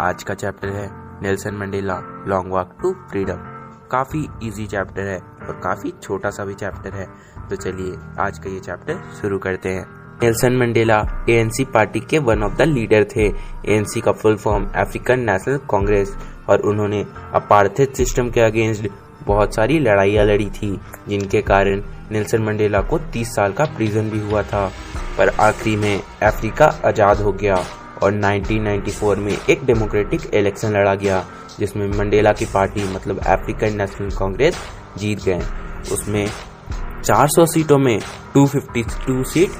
आज का चैप्टर है Nelson Mandela long walk to freedom. काफ़ी इजी चैप्टर है और काफ़ी छोटा सा भी चैप्टर है, तो चलिए आज का ये चैप्टर शुरू करते हैं। नेल्सन मंडेला एएनसी पार्टी के वन ऑफ द लीडर थे। एएनसी का full form African national Congress, और उन्होंने अपार्थाइड सिस्टम के अगेंस्ट बहुत सारी लड़ाइयाँ लड़ी थी, जिनके कारण नेल्सन मंडेला को 30 साल का प्रिजन भी हुआ था। पर आखिरी में अफ्रीका आज़ाद हो गया और 1994 में एक डेमोक्रेटिक इलेक्शन लड़ा गया, जिसमें मंडेला की पार्टी मतलब अफ्रीकन नेशनल कांग्रेस जीत गए। उसमें 400 सीटों में 252 सीट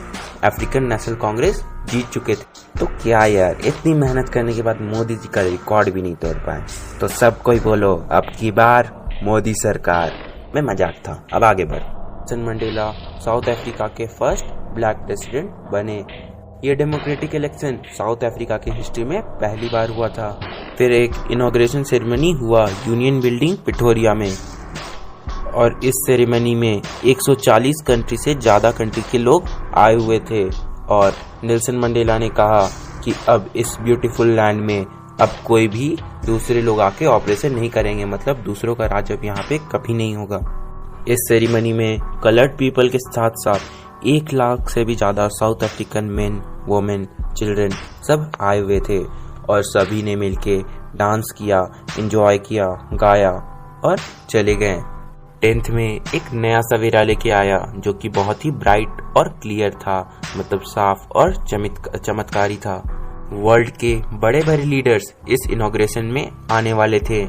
अफ्रीकन नेशनल कांग्रेस जीत चुके थे। तो क्या यार, इतनी मेहनत करने के बाद मोदी जी का रिकॉर्ड भी नहीं तोड़ पाए, तो सब कोई बोलो अब की बार मोदी सरकार। में मजाक था, अब आगे बढ़। नेल्सन मंडेला साउथ अफ्रीका के फर्स्ट ब्लैक प्रेसिडेंट बने। ये डेमोक्रेटिक इलेक्शन साउथ अफ्रीका की हिस्ट्री में पहली बार हुआ था। फिर एक इनॉग्रेशन सेरेमनी हुआ यूनियन बिल्डिंग पिठोरिया में, और इस सेरेमनी में 140 कंट्री से ज़्यादा कंट्री के लोग आए हुए थे। और नेल्सन मंडेला ने कहा कि अब इस ब्यूटीफुल लैंड में अब कोई भी दूसरे लोग आके ऑपरेशन नहीं करेंगे, मतलब दूसरों का राज अब यहाँ पे कभी नहीं होगा। इस सेरेमनी में कलर्ड पीपल के साथ साथ 1 लाख से भी ज़्यादा south African main, women, children सब आए हुए थे, और सभी ने मिलके डांस किया, एंजॉय किया, गाया और चले गए। 10th में एक नया सवेरा लेके आया जो कि बहुत ही ब्राइट और क्लियर था, मतलब साफ और चमत्कारी था। वर्ल्ड के बड़े बड़े लीडर्स इस इनॉग्रेशन में आने वाले थे।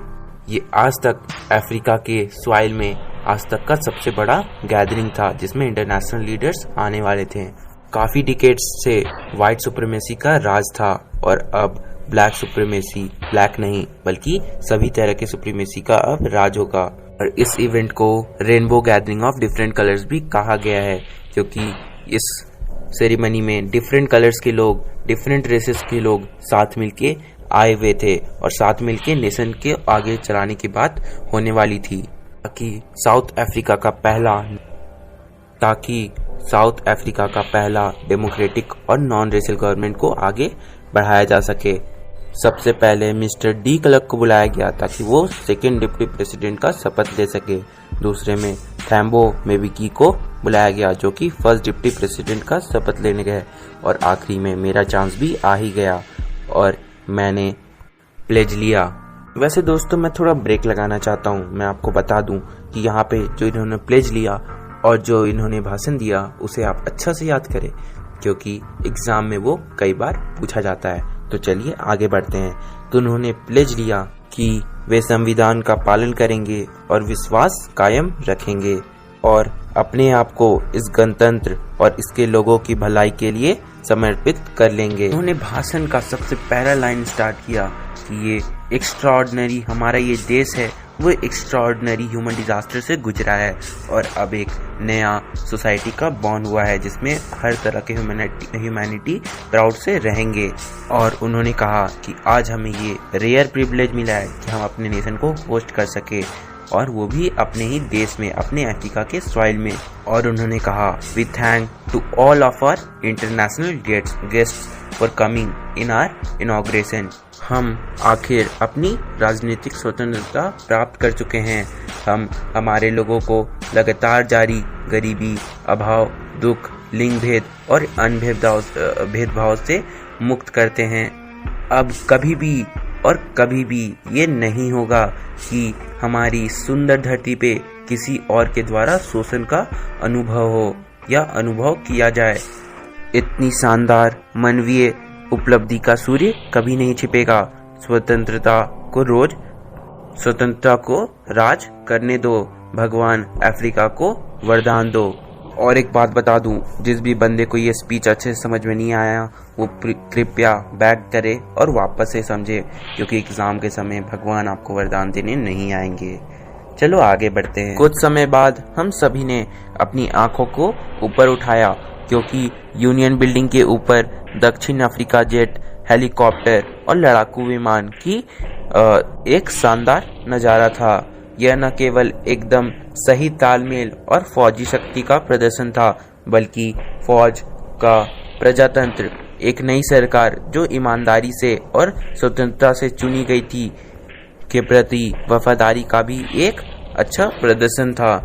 ये आज तक अफ्रीका के सॉइल में आज तक का सबसे बड़ा गैदरिंग था, जिसमें इंटरनेशनल लीडर्स आने वाले थे। काफ़ी डिकेड्स से वाइट सुप्रीमेसी का राज था, और अब ब्लैक सुप्रीमेसी, ब्लैक नहीं बल्कि सभी तरह के सुप्रीमेसी का अब राज होगा। और इस इवेंट को rainbow gathering of different colours भी कहा गया है, क्योंकि इस सेरेमनी में डिफरेंट कलर्स के लोग, डिफरेंट रेसेस के लोग साथ मिलके आए हुए थे, और साथ मिलके नेशन के आगे चलाने की बात होने वाली थी, ताकि साउथ अफ्रीका का पहला डेमोक्रेटिक और नॉन रेशियल गवर्नमेंट को आगे बढ़ाया जा सके। सबसे पहले मिस्टर डी क्लर्क को बुलाया गया ताकि वो सेकेंड डिप्टी प्रेसिडेंट का शपथ ले सके। दूसरे में थैम्बो मेबिकी को बुलाया गया, जो कि फर्स्ट डिप्टी प्रेसिडेंट का शपथ लेने गए। और आखिरी में मेरा चांस भी आ ही गया और मैंने प्लेज लिया। वैसे दोस्तों, मैं थोड़ा ब्रेक लगाना चाहता हूँ। मैं आपको बता दूं कि यहाँ पे जो इन्होंने प्लेज लिया और जो इन्होंने भाषण दिया, उसे आप अच्छा से याद करें, क्योंकि एग्जाम में वो कई बार पूछा जाता है। तो चलिए आगे बढ़ते हैं। तो उन्होंने प्लेज लिया कि वे संविधान का पालन करेंगे और विश्वास कायम रखेंगे, और अपने आप को इस गणतंत्र और इसके लोगों की भलाई के लिए समर्पित कर लेंगे। उन्होंने भाषण का सबसे पहला लाइन स्टार्ट किया कि ये एक्स्ट्राऑर्डिनरी, हमारा ये देश है वो एक्स्ट्राऑर्डिनरी ह्यूमन डिजास्टर से गुजरा है, और अब एक नया सोसाइटी का बॉर्न हुआ है जिसमें हर तरह के ह्यूमैनिटी प्राउड से रहेंगे। और उन्होंने कहा कि आज हमें ये रेयर प्रिविलेज मिला है कि हम अपने नेशन को होस्ट कर सके, और वो भी अपने ही देश में, अपने अफ्रीका के सॉइल में। और उन्होंने कहा, we thank to all of our international guests for coming in our inauguration. हम आखिर अपनी राजनीतिक स्वतंत्रता प्राप्त कर चुके हैं। हम हमारे लोगों को लगातार जारी गरीबी, अभाव, दुख, लिंग भेद और अन्य भेदभाव से मुक्त करते हैं। अब कभी भी और कभी भी ये नहीं होगा कि हमारी सुंदर धरती पे किसी और के द्वारा शोषण का अनुभव हो या अनुभव किया जाए। इतनी शानदार मानवीय उपलब्धि का सूर्य कभी नहीं छिपेगा। स्वतंत्रता को राज करने दो। भगवान अफ्रीका को वरदान दो। और एक बात बता दूं, जिस भी बंदे को ये स्पीच अच्छे से समझ में नहीं आया, वो कृपया बैक करे और वापस से समझे, क्योंकि एग्जाम के समय भगवान आपको वरदान देने नहीं आएंगे। चलो आगे बढ़ते हैं। कुछ समय बाद हम सभी ने अपनी आंखों को ऊपर उठाया, क्योंकि यूनियन बिल्डिंग के ऊपर दक्षिण अफ्रीका जेट, हेलीकॉप्टर और लड़ाकू विमान की एक शानदार नज़ारा था। यह न केवल एकदम सही तालमेल और फौजी शक्ति का प्रदर्शन था, बल्कि फौज का प्रजातंत्र एक नई सरकार जो ईमानदारी से और स्वतंत्रता से चुनी गई थी के प्रति वफादारी का भी एक अच्छा प्रदर्शन था।